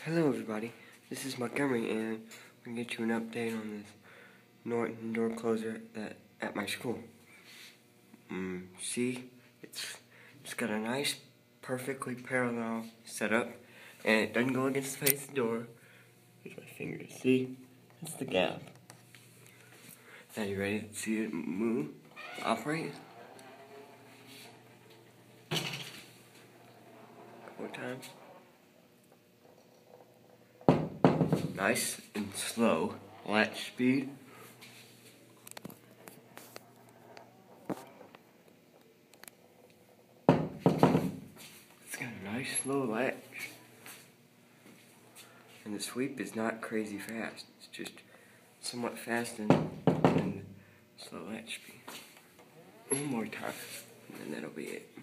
Hello everybody, this is Montgomery and I'm going to get you an update on this Norton door closer at my school. See, it's got a nice, perfectly parallel setup and it doesn't go against the face of the door. Here's my finger, see? That's the gap. Now you ready to see it move, operate? A couple more times. Nice and slow latch speed. It's got a nice slow latch. And the sweep is not crazy fast. It's just somewhat fast and slow latch speed. One more time, and then that'll be it.